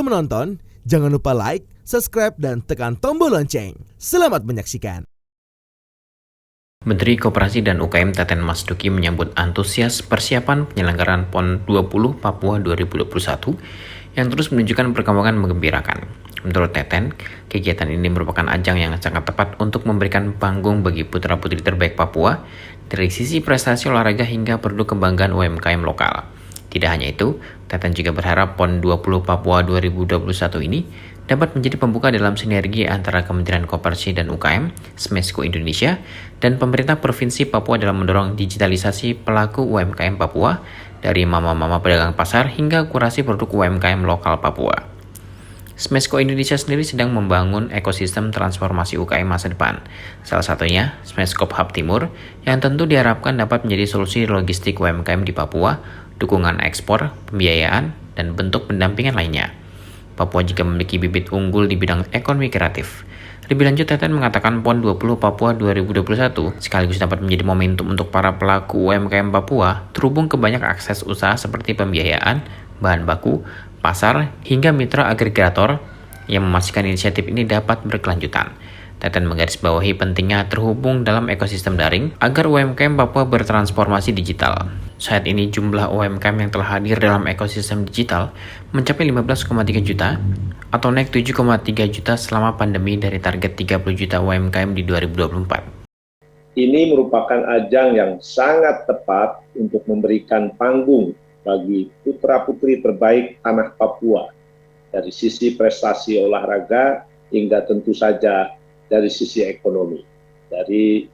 Sebelum menonton, jangan lupa like, subscribe, dan tekan tombol lonceng. Selamat menyaksikan. Menteri Koperasi dan UKM Teten Mas Duki menyambut antusias persiapan penyelenggaraan PON 20 Papua 2021 yang terus menunjukkan perkembangan menggembirakan. Menurut Teten, kegiatan ini merupakan ajang yang sangat tepat untuk memberikan panggung bagi putra-putri terbaik Papua dari sisi prestasi olahraga hingga produk kebanggaan UMKM lokal. Tidak hanya itu, Teten juga berharap PON 20 Papua 2021 ini dapat menjadi pembuka dalam sinergi antara Kementerian Koperasi dan UKM, Smesco Indonesia, dan pemerintah Provinsi Papua dalam mendorong digitalisasi pelaku UMKM Papua dari mama-mama pedagang pasar hingga kurasi produk UMKM lokal Papua. Smesco Indonesia sendiri sedang membangun ekosistem transformasi UKM masa depan. Salah satunya, Smesco Hub Timur, yang tentu diharapkan dapat menjadi solusi logistik UMKM di Papua, dukungan ekspor, pembiayaan, dan bentuk pendampingan lainnya. Papua juga memiliki bibit unggul di bidang ekonomi kreatif. Lebih lanjut, Teten mengatakan PON 20 Papua 2021 sekaligus dapat menjadi momentum untuk para pelaku UMKM Papua terhubung ke banyak akses usaha seperti pembiayaan, bahan baku, pasar, hingga mitra agregator yang memastikan inisiatif ini dapat berkelanjutan. Teten menggarisbawahi pentingnya terhubung dalam ekosistem daring agar UMKM Papua bertransformasi digital. Saat ini jumlah UMKM yang telah hadir dalam ekosistem digital mencapai 15,3 juta atau naik 7,3 juta selama pandemi dari target 30 juta UMKM di 2024. Ini merupakan ajang yang sangat tepat untuk memberikan panggung bagi putra-putri terbaik tanah Papua dari sisi prestasi olahraga hingga tentu saja dari sisi ekonomi, dari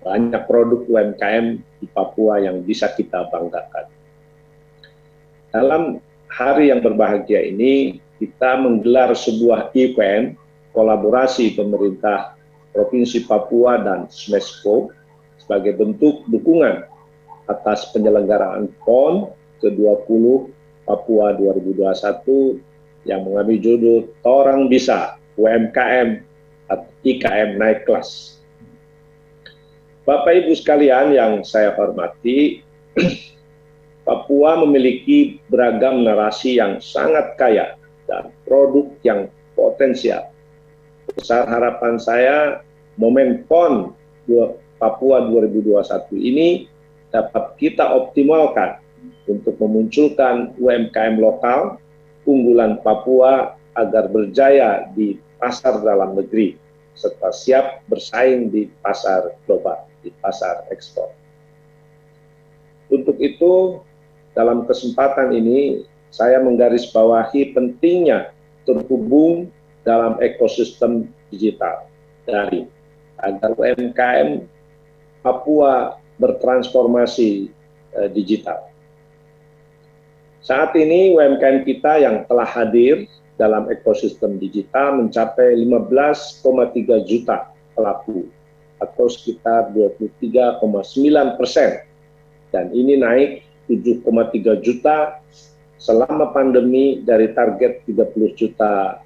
banyak produk UMKM di Papua yang bisa kita banggakan. Dalam hari yang berbahagia ini, kita menggelar sebuah event kolaborasi pemerintah Provinsi Papua dan Smesco sebagai bentuk dukungan atas penyelenggaraan PON ke-20 Papua 2021 yang mengambil judul Torang Bisa UMKM atau IKM Naik Kelas. Bapak Ibu sekalian yang saya hormati, Papua memiliki beragam narasi yang sangat kaya dan produk yang potensial. Besar harapan saya, momen PON Papua 2021 ini dapat kita optimalkan untuk memunculkan UMKM lokal unggulan Papua agar berjaya di pasar dalam negeri, serta siap bersaing di pasar global, di pasar ekspor. Untuk itu, dalam kesempatan ini, saya menggarisbawahi pentingnya terhubung dalam ekosistem digital daring, agar UMKM Papua bertransformasi digital. Saat ini UMKM kita yang telah hadir dalam ekosistem digital mencapai 15,3 juta pelaku atau sekitar 23,9%, dan ini naik 7,3 juta selama pandemi dari target 30 juta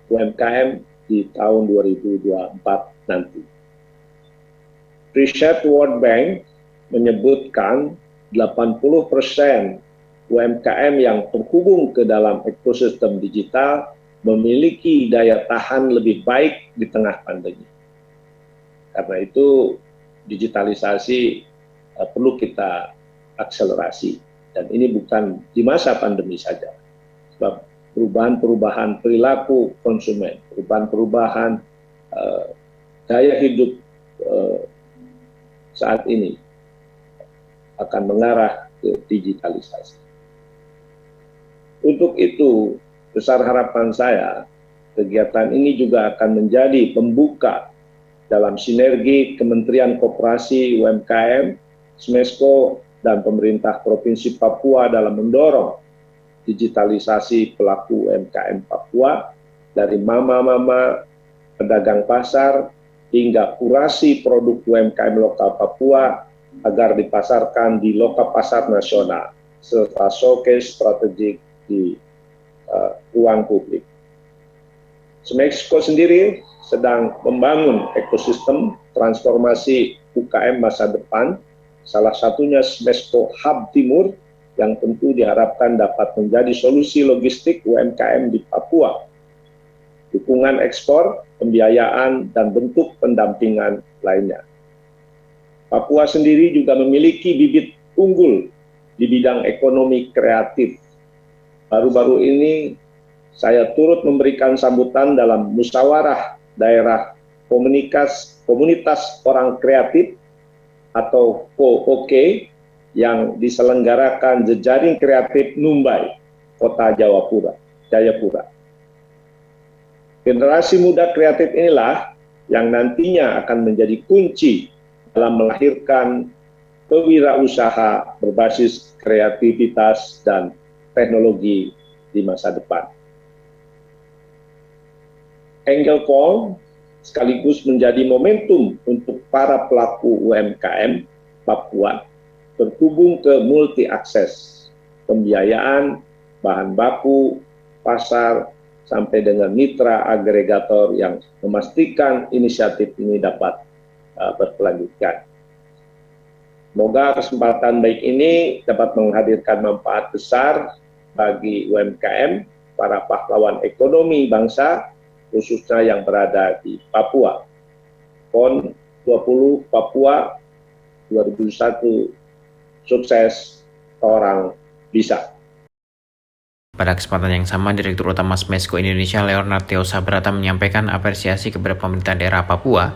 UMKM di tahun 2024 nanti. Riset World Bank menyebutkan 80% UMKM yang terhubung ke dalam ekosistem digital memiliki daya tahan lebih baik di tengah pandemi. Karena itu digitalisasi perlu kita akselerasi, dan ini bukan di masa pandemi saja. Sebab perubahan-perubahan perilaku konsumen, perubahan-perubahan gaya hidup saat ini akan mengarah ke digitalisasi. Untuk itu, besar harapan saya, kegiatan ini juga akan menjadi pembuka dalam sinergi Kementerian Koperasi UMKM, Smesco, dan pemerintah Provinsi Papua dalam mendorong digitalisasi pelaku UMKM Papua dari mama-mama pedagang pasar hingga kurasi produk UMKM lokal Papua agar dipasarkan di lokal pasar nasional serta showcase strategik di ruang publik. Smesco sendiri sedang membangun ekosistem transformasi UKM masa depan, salah satunya Smesco Hub Timur yang tentu diharapkan dapat menjadi solusi logistik UMKM di Papua. Dukungan ekspor, pembiayaan, dan bentuk pendampingan lainnya. Papua sendiri juga memiliki bibit unggul di bidang ekonomi kreatif. Baru-baru ini saya turut memberikan sambutan dalam musyawarah daerah komunitas orang kreatif atau KOOK yang diselenggarakan Jejaring Kreatif Numbai, Kota Jayapura. Generasi muda kreatif inilah yang nantinya akan menjadi kunci dalam melahirkan kewirausaha berbasis kreativitas dan teknologi di masa depan. Angel Call sekaligus menjadi momentum untuk para pelaku UMKM Papua terhubung ke multi-akses, pembiayaan, bahan baku, pasar, sampai dengan mitra agregator yang memastikan inisiatif ini dapat berkelanjutan. Semoga kesempatan baik ini dapat menghadirkan manfaat besar bagi UMKM, para pahlawan ekonomi bangsa, khususnya yang berada di Papua. PON 20 Papua 2021 sukses, orang bisa. Pada kesempatan yang sama, Direktur Utama Smesco Indonesia Leonard Theo Sabrata menyampaikan apresiasi kepada pemerintah daerah Papua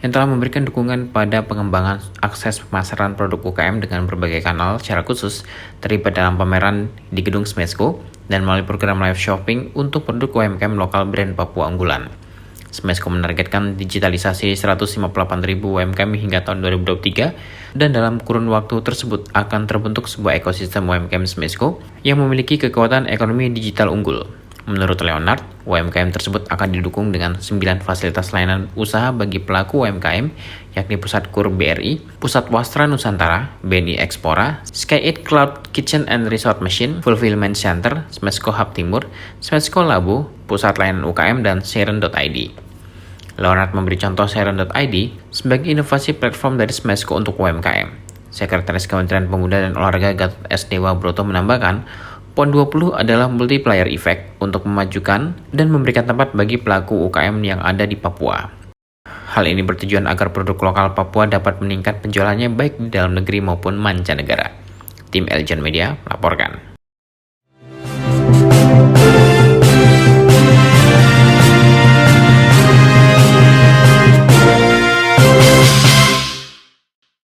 yang telah memberikan dukungan pada pengembangan akses pemasaran produk UKM dengan berbagai kanal secara khusus terlibat dalam pameran di gedung Smesco dan melalui program live shopping untuk produk UMKM lokal brand Papua unggulan. Smesco menargetkan digitalisasi 158.000 UMKM hingga tahun 2023 dan dalam kurun waktu tersebut akan terbentuk sebuah ekosistem UMKM Smesco yang memiliki kekuatan ekonomi digital unggul. Menurut Leonard, UMKM tersebut akan didukung dengan 9 fasilitas layanan usaha bagi pelaku UMKM, yakni Pusat KUR BRI, Pusat Wastra Nusantara, BNI Expora, Sky8 Cloud Kitchen and Resort Machine, Fulfillment Center, Smesco Hub Timur, Smesco Labo, Pusat Layanan UKM, dan Siren.id. Leonard memberi contoh Siren.id sebagai inovasi platform dari Smesco untuk UMKM. Sekretaris Kementerian Pemuda dan Olahraga Gatot S. Dewa Broto menambahkan, PON 20 adalah multiplier effect untuk memajukan dan memberikan tempat bagi pelaku UKM yang ada di Papua. Hal ini bertujuan agar produk lokal Papua dapat meningkat penjualannya baik di dalam negeri maupun mancanegara. Tim Eljon Media melaporkan.